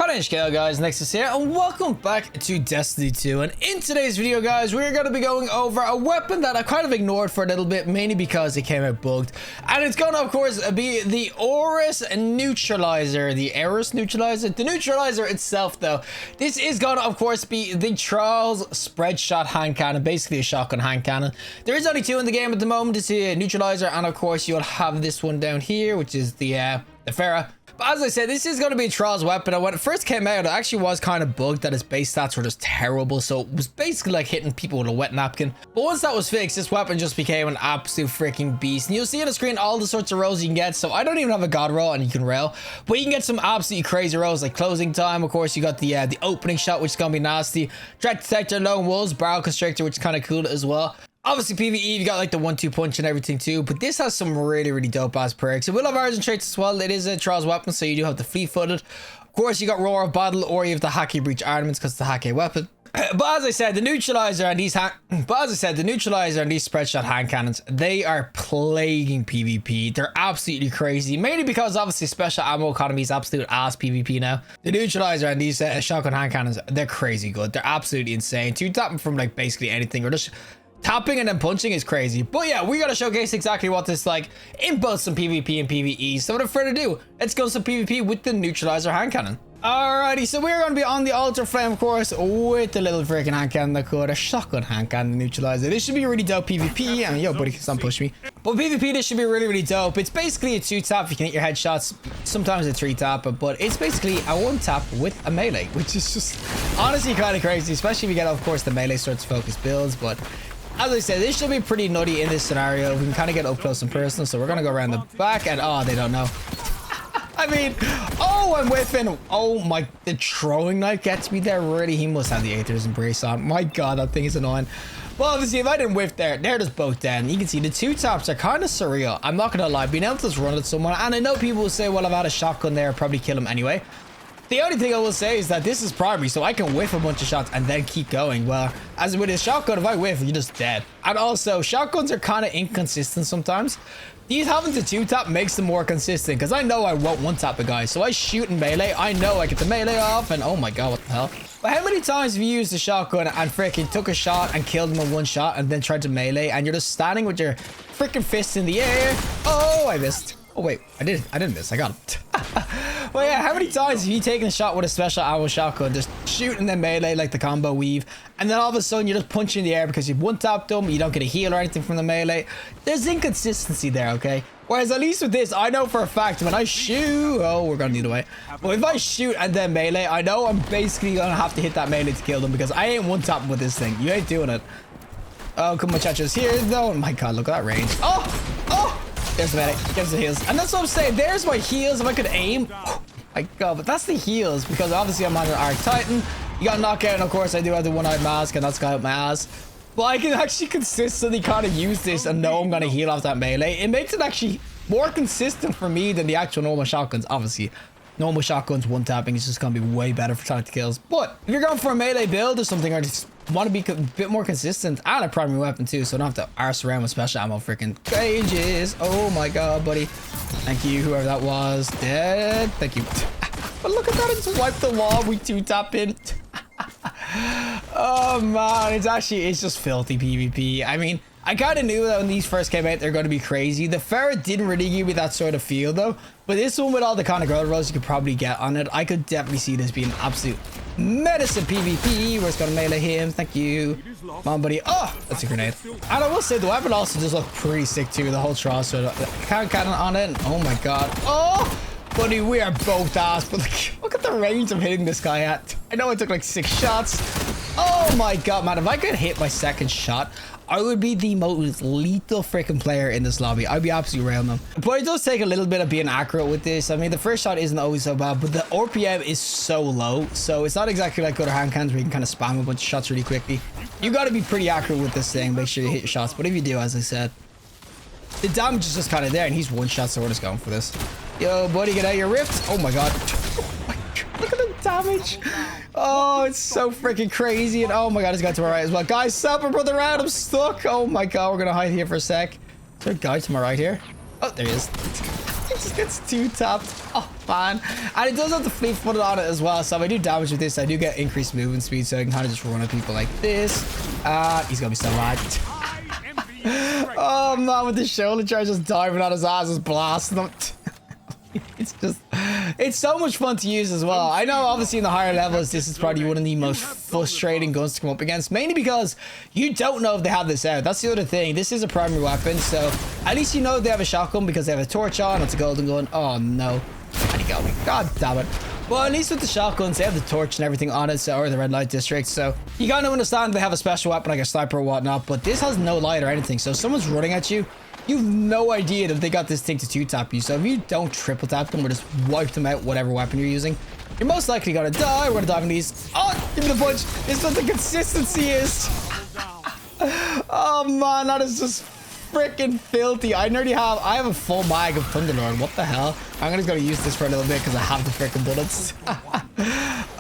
My name's Kale, guys. Nexas here, and welcome back to Destiny 2. And in today's video, guys, we're going to be going over a weapon that I kind of ignored for a little bit, mainly because it came out bugged. And it's going to, of course, be the Aureus Neutralizer. The Aureus Neutralizer? The Neutralizer itself, though. This is going to, of course, be the Charles spread shot hand cannon, basically a shotgun hand cannon. There is only two in the game at the moment. It's a Neutralizer, and of course, you'll have this one down here, which is the Farah. But as I said, this is going to be a Trials weapon, and when it first came out, it actually was kind of bugged that its base stats were just terrible, so it was basically like hitting people with a wet napkin. But once that was fixed, this weapon just became an absolute freaking beast. And you'll see on the screen all the sorts of rolls you can get, so I don't even have a god roll, and you can rail, but you can get some absolutely crazy rolls, like closing time. Of course, you got the opening shot, which is going to be nasty. Threat detector, lone wolves, barrel constrictor, which is kind of cool as well. Obviously, PvE, you got like the 1-2 punch and everything too, but this has some really dope ass perks. It will have artisan traits as well. It is a Trials weapon, so you do have the fleet-footed. Of course, you got Roar of Battle, or you have the Hacky Breach Armaments because it's the Hacky weapon. But as I said, the Neutralizer and these spread shot hand cannons, they are plaguing PvP. They're absolutely crazy, mainly because obviously special ammo economy is absolute ass PvP now. The Neutralizer and these shotgun hand cannons, they're crazy good. They're absolutely insane. To tap them from like basically anything, or just tapping and then punching is crazy. But yeah, we gotta showcase exactly what this like in both some PvP and PvE. So without further ado, let's go some PvP with the Neutralizer hand cannon. Alrighty, so we're gonna be on the Ultra Flame, of course, with the little freaking hand cannon that called a shotgun hand cannon Neutralizer. This should be really dope PvP. I mean, yo, buddy, stop pushing me. But PvP, this should be really dope. It's basically a 2-tap. You can hit your headshots. Sometimes a 3-tap, but it's basically a 1-tap with a melee, which is just honestly kind of crazy, especially if you get, of course, the melee sorts of focus builds. But as I said, this should be pretty nutty in this scenario. We can kind of get up close and personal, so we're going to go around the back, and oh, they don't know. I mean, oh, I'm whiffing. Oh my, the throwing knife gets me there. Really, he must have the Aether's Embrace on. My God, that thing is annoying. Well, obviously, if I didn't whiff there, they're just both dead. You can see the 2-taps are kind of surreal. I'm not going to lie, being able to just run at someone, and I know people will say, well, I've had a shotgun there, probably kill him anyway. The only thing I will say is that this is primary, so I can whiff a bunch of shots and then keep going. Well, as with a shotgun, if I whiff, you're just dead. And also, shotguns are kind of inconsistent sometimes. These having to 2-tap makes them more consistent, because I know I won't 1-tap a guy. So I shoot in melee, I know I get the melee off, and oh my God, what the hell? But how many times have you used a shotgun and freaking took a shot and killed him in one shot and then tried to melee, and you're just standing with your freaking fist in the air? Oh, I missed. Oh wait, I didn't miss, I got him. Well, yeah, how many times have you taken a shot with a special ammo shotgun, just shooting them melee like the combo weave, and then all of a sudden you're just punching in the air because you've 1-tapped them, you don't get a heal or anything from the melee? There's inconsistency there, okay? Whereas at least with this, I know for a fact when I shoot, oh, we're gonna need a way. But if I shoot and then melee, I know I'm basically gonna have to hit that melee to kill them, because I ain't 1-tapping with this thing. You ain't doing it. Oh, come on, muchachos. Here, though. Oh my God, look at that range. Oh! There's the medic. Gives the heals. And that's what I'm saying. There's my heals. If I could aim. Oh my God, but that's the heals, because obviously I'm on an Arc Titan. You got knockout, and of course I do have the one-eyed mask, and that's got out my ass. But I can actually consistently kind of use this and know I'm going to heal off that melee. It makes it actually more consistent for me than the actual normal shotguns. Obviously, normal shotguns 1-tapping is just going to be way better for target kills. But if you're going for a melee build or something, or just want to be a bit more consistent, and a primary weapon too, so I don't have to arse around with special ammo freaking cages. Oh my God, buddy. Thank you, whoever that was. Dead. Thank you. But look at that, it just wiped the wall. We 2-tap in. Oh man, it's just filthy PvP. I mean, I kind of knew that when these first came out, they're going to be crazy. The Ferret didn't really give me that sort of feel though, but this one with all the kind of girl rolls you could probably get on it, I could definitely see this being absolute medicine PvP. We're just gonna melee him. Thank you. Come on, buddy. Oh, that's a grenade. And I will say the weapon also does look pretty sick too. The whole Trials, so the hand cannon on it. Oh my God. Oh, buddy, we are both ass. But look at the range I'm hitting this guy at. I know I took like 6 shots. Oh my God, man. If I could hit my second shot, I would be the most lethal freaking player in this lobby. I'd be absolutely railing them. But it does take a little bit of being accurate with this. I mean, the first shot isn't always so bad, but the RPM is so low. So it's not exactly like other hand cannons where you can kind of spam a bunch of shots really quickly. You got to be pretty accurate with this thing. Make sure you hit your shots. But if you do, as I said, the damage is just kind of there, and he's 1-shot, so we're just going for this. Yo, buddy, get out your rift. Oh my God. Look at the damage. Oh, it's so freaking crazy. And oh my God, he's got to my right as well. Guys, help my brother out. I'm stuck. Oh my God, we're gonna hide here for a sec. Is there a guy to my right here? Oh, there he is. He just gets 2-tapped. Oh, man. And it does have the fleet footed on it as well. So if I do damage with this, I do get increased movement speed. So I can kind of just run at people like this. He's going to be so mad. Oh, man, with the shoulder charge just diving on his ass, just blasting him. It's so much fun to use as well. I know obviously in the higher levels this is probably one of the most frustrating guns to come up against, mainly because you don't know if they have this out. That's the other thing. This is a primary weapon, so at least you know they have a shotgun because they have a torch on. It's a golden gun. Oh no, and he got me. God damn it. Well, at least with the shotguns, they have the torch and everything on it, so, or the red light district, so you gotta understand they have a special weapon like a sniper or whatnot, but this has no light or anything, so if someone's running at you, you've no idea that they got this thing to two-tap you. So if you don't triple tap them or just wipe them out, whatever weapon you're using, you're most likely gonna die. We're gonna dive in these. Oh, give me the punch. This is what the consistency is. Oh man, that is just freaking filthy. I have a full mag of Thunderlord. What the hell? I'm just gonna use this for a little bit because I have the freaking bullets.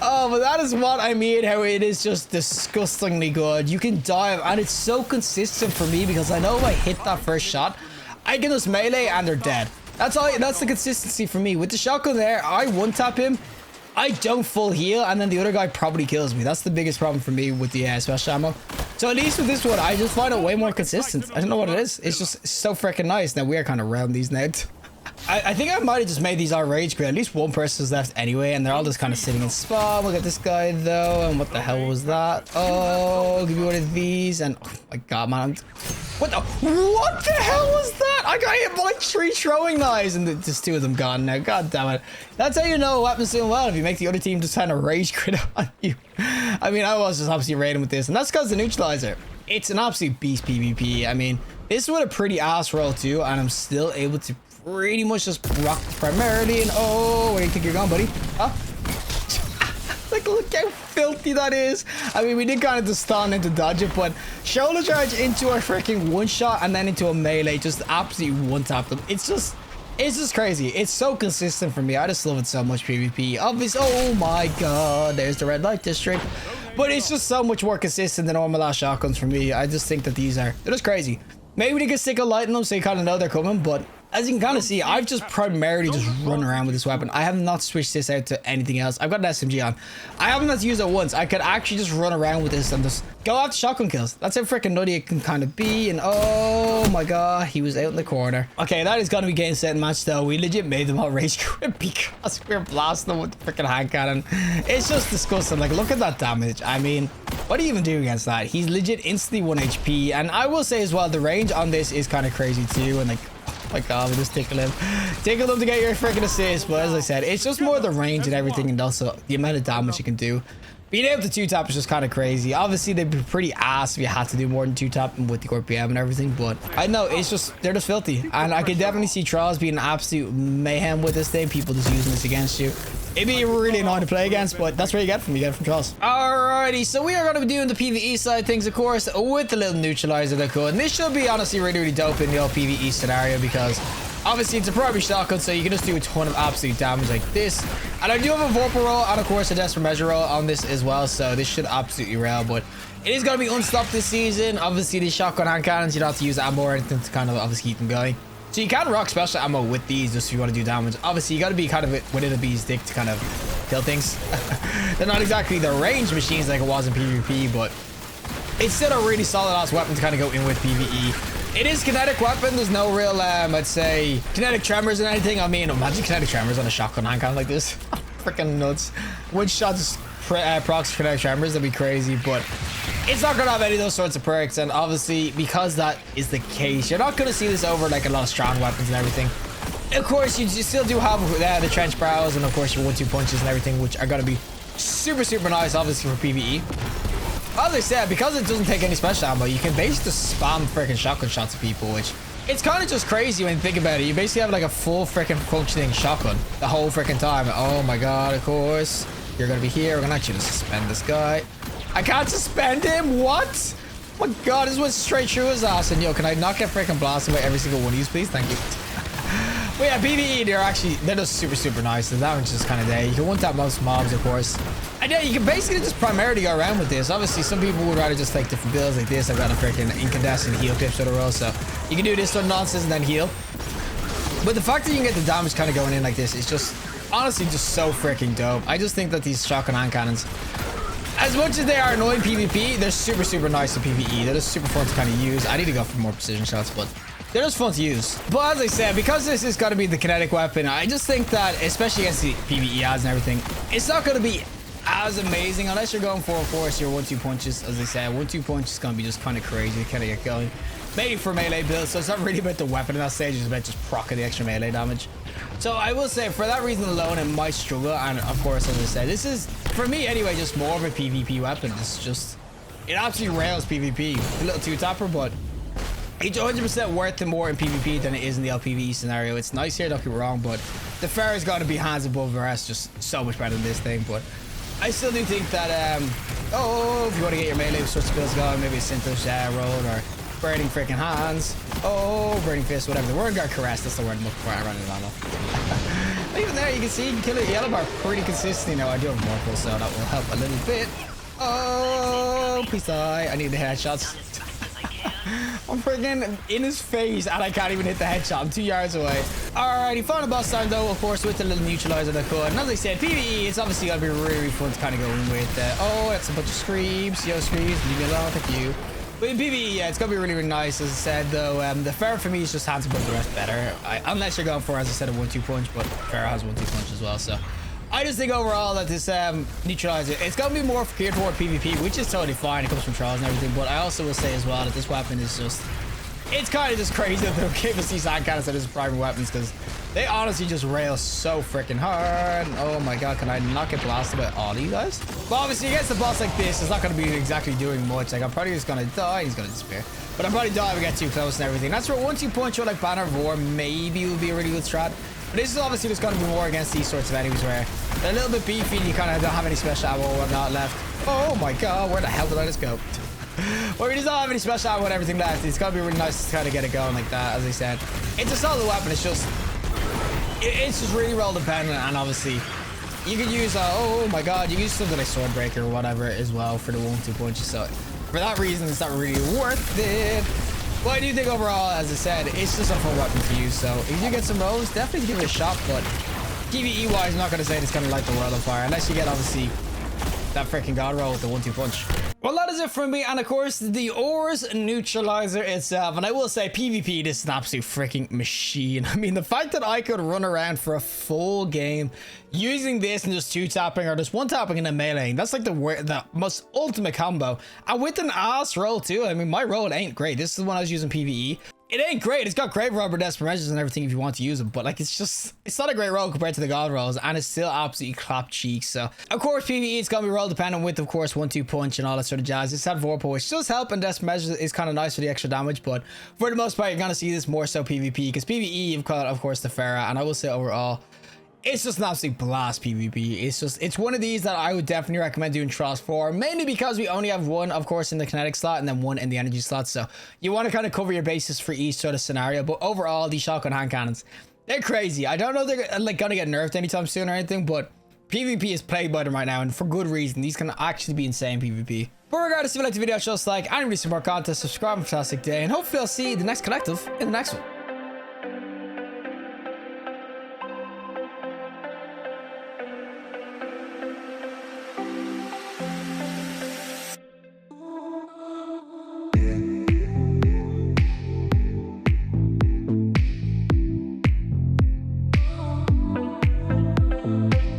Oh, but that is what I mean, how it is just disgustingly good. You can dive, and it's so consistent for me because I know if I hit that first shot, I can just melee and they're dead. That's the consistency for me. With the shotgun there, I one-tap him, I don't full heal, and then the other guy probably kills me. That's the biggest problem for me with the special ammo. So at least with this one, I just find it way more consistent. I don't know what it is. It's just so freaking nice. Now, we are kind of around these now. I think I might have just made these all rage quit. At least one person's left anyway, and they're all just kind of sitting in spawn. Look at this guy though, and what the hell was that? Oh, give me one of these, and oh my god, man, what the hell was that? I got hit by like 3 throwing knives, and just 2 of them gone now. God damn it! That's how you know a weapon's doing well, if you make the other team just kind of rage quit on you. I mean, I was just obviously raiding with this, and that's because the neutralizer. It's an absolute beast PvP. I mean, this is with a pretty ass roll too, and I'm still able to pretty much just rock primarily. And oh, where do you think you're going, buddy? Huh? Like, look how filthy that is. I mean, we did kind of just stun into dodge it, but shoulder charge into a freaking one shot and then into a melee, just absolutely one tap them. It's just crazy. It's so consistent for me. I just love it so much. PvP, obviously. Oh my god, there's the red light district. But it's just so much more consistent than all my last shotguns for me. I just think that they're just crazy. Maybe they can stick a light in them so you kind of know they're coming, but as you can kind of see, I've just primarily just run around with this weapon. I have not switched this out to anything else. I've got an SMG on. I haven't had to use it once. I could actually just run around with this and just go after shotgun kills. That's how freaking nutty it can kind of be. And oh my god, he was out in the corner. Okay, that is going to be game set and match though. We legit made them all rage quit because we're blasting them with the freaking hand cannon. It's just disgusting. Like, look at that damage. I mean, what do you even do against that? He's legit instantly 1 HP. And I will say as well, the range on this is kind of crazy too. And like, oh my god, we just tickle him to get your freaking assist. But as I said, it's just more the range and everything, and also the amount of damage you can do. Being able to 2-tap is just kind of crazy. Obviously, they'd be pretty ass if you had to do more than 2-tap with the RPM and everything. But I know it's just, they're just filthy. And I could definitely see trials being an absolute mayhem with this thing. People just using this against you. It'd be really annoying to play against, but that's what you get from trials. Alrighty, so we are going to be doing the PvE side of things, of course, with the little neutralizer that could. And this should be honestly really, really dope in the old PvE scenario because obviously it's a primary shotgun, so you can just do a ton of absolute damage like this. And I do have a Vorpal roll and of course a Desperate Measure roll on this as well, so this should absolutely rail. But it is going to be unstopped this season. Obviously these shotgun hand cannons, you don't have to use ammo or anything to kind of obviously keep them going. So you can rock special ammo with these just if you want to do damage. Obviously you got to be kind of within a bee's dick to kind of kill things. They're not exactly the range machines like it was in PvP, but it's still a really solid ass weapon to kind of go in with PvE. It is kinetic weapon. There's no real, I'd say, kinetic tremors and anything. I mean, imagine kinetic tremors on a shotgun hand cannon like this. Freaking nuts. One shot just procs kinetic tremors. That'd be crazy, but it's not gonna have any of those sorts of perks. And obviously, because that is the case, you're not gonna see this over like a lot of strong weapons and everything. Of course, you still do have the trench brows and of course your 1-2 punches and everything, which are gonna be super, super nice, obviously, for PvE. As I said, because it doesn't take any special ammo, you can basically just spam freaking shotgun shots at people, which it's kind of just crazy when you think about it. You basically have like a full freaking functioning shotgun the whole freaking time. Oh my god, of course. You're gonna be here. We're gonna actually just suspend this guy. I can't suspend him? What? Oh my god, this went straight through his ass. And yo, can I not get freaking blasted by every single one of these, please? Thank you. But yeah, PvE, they're just super, super nice. The damage is just kind of there. You can one-tap most mobs, of course. And yeah, you can basically just primarily go around with this. Obviously, some people would rather just take different builds like this. I've got a freaking incandescent heal clip sort of roll, so you can do this sort of nonsense and then heal. But the fact that you can get the damage kind of going in like this, it's just honestly just so freaking dope. I just think that these shotgun hand cannons, as much as they are annoying PvP, they're super, super nice in PvE. They're just super fun to kind of use. I need to go for more precision shots, but they're just fun to use. But as I said, because this is going to be the kinetic weapon, I just think that, especially against the PvE ads and everything, it's not going to be as amazing unless you're going for, of course, your 1-2 punches. As I said, 1-2 punch is going to be just kind of crazy to kind of get going. Maybe for melee builds, so it's not really about the weapon in that stage, it's about just proccing the extra melee damage. So I will say, for that reason alone, it might struggle. And of course, as I said, this is, for me anyway, just more of a PvP weapon. It's just, it absolutely rails PvP. A little two-tapper, but it's 100% worth it more in PvP than it is in the LPVE scenario. It's nice here, don't get me wrong, but the Pharaoh's got to be hands above the rest, just so much better than this thing. But I still do think that, if you want to get your melee sorts of skills going, maybe a Synthos roll or burning freaking hands. Oh, burning fist, whatever. The word got caress, that's the word I'm looking for. I run it on. Even there, you can see you can kill a yellow bar pretty consistently. Now, I do have Morphle, so that will help a little bit. Oh, please die. I need the headshots. I'm freaking in his face and I can't even hit the headshot. I'm 2 yards away. Alrighty, final boss time though, of course, with the little neutralizer that could. And as I said, PvE, it's obviously gonna be really fun to kind of go in with. Oh, that's a bunch of screams. Yo, screams, leave me alone, thank you. But in PvE, yeah, it's gonna be really, really nice. As I said though, the Pharaoh for me is just hands above the rest better. Unless you're going for, as I said, a 1-2 punch, but Pharaoh has 1-2 punch as well, so I just think overall that this neutralizer, it's gonna be more geared toward PvP, which is totally fine. It comes from trials and everything, but I also will say as well that this weapon is just, it's kind of just crazy that they'll give us these hand cannons as primary weapons, because they honestly just rail so freaking hard. Oh my god, can I not get blasted by all of you guys? But obviously against a boss like this, it's not going to be exactly doing much. Like, I'm probably just going to die. He's going to disappear. But I'm probably die if we get too close and everything. That's where 1-2 punch or like Banner of War maybe will be a really good strat. But this is obviously just going to be more against these sorts of enemies where they're a little bit beefy and you kind of don't have any special ammo or whatnot left. Oh my god, where the hell did I just go? Well, we just don't have any special ammo and everything left. It's going to be really nice to kind of get it going like that, as I said. It's a solid weapon. It's just really role dependent, and obviously you could use oh my god, you can use something like Swordbreaker or whatever as well for the 1-2 punches. So for that reason, it's not really worth it. Well, I do think overall, as I said, it's just a fun weapon to use. So if you get some rolls, definitely give it a shot. But PvE wise, I'm not going to say it's going to light the world on fire unless you get obviously that freaking god roll with the 1-2 punch. Well, that is it from me, and of course the Aureus Neutralizer itself. And I will say, PvP, this is an absolute freaking machine. I mean, the fact that I could run around for a full game using this and just 2-tapping or just 1-tapping and then meleeing, that's like the most ultimate combo. And with an ass roll too. I mean, my roll ain't great. This is when I was using PvE. It ain't great. It's got great rubber desperate measures and everything if you want to use them, but like, it's not a great roll compared to the god rolls, and it's still absolutely clap cheeks. So of course PvE, it's gonna be roll dependent with, of course, 1-2 punch and all that sort of jazz. It's had Vorpal, which does help, and desperate measures is kind of nice for the extra damage, but for the most part you're gonna see this more so PvP, because PvE you've got, of course, the Pharaoh, and I will say overall it's just an absolute blast PvP. It's one of these that I would definitely recommend doing trials for, mainly because we only have one, of course, in the kinetic slot and then one in the energy slot. So you want to kind of cover your bases for each sort of scenario. But overall, these shotgun hand cannons, they're crazy. I don't know if they're like going to get nerfed anytime soon or anything, but PvP is plagued by them right now, and for good reason. These can actually be insane PvP. But regardless, if you like the video, show us a like, and release some more content, subscribe, fantastic day, and hopefully I'll see the next collective in the next one.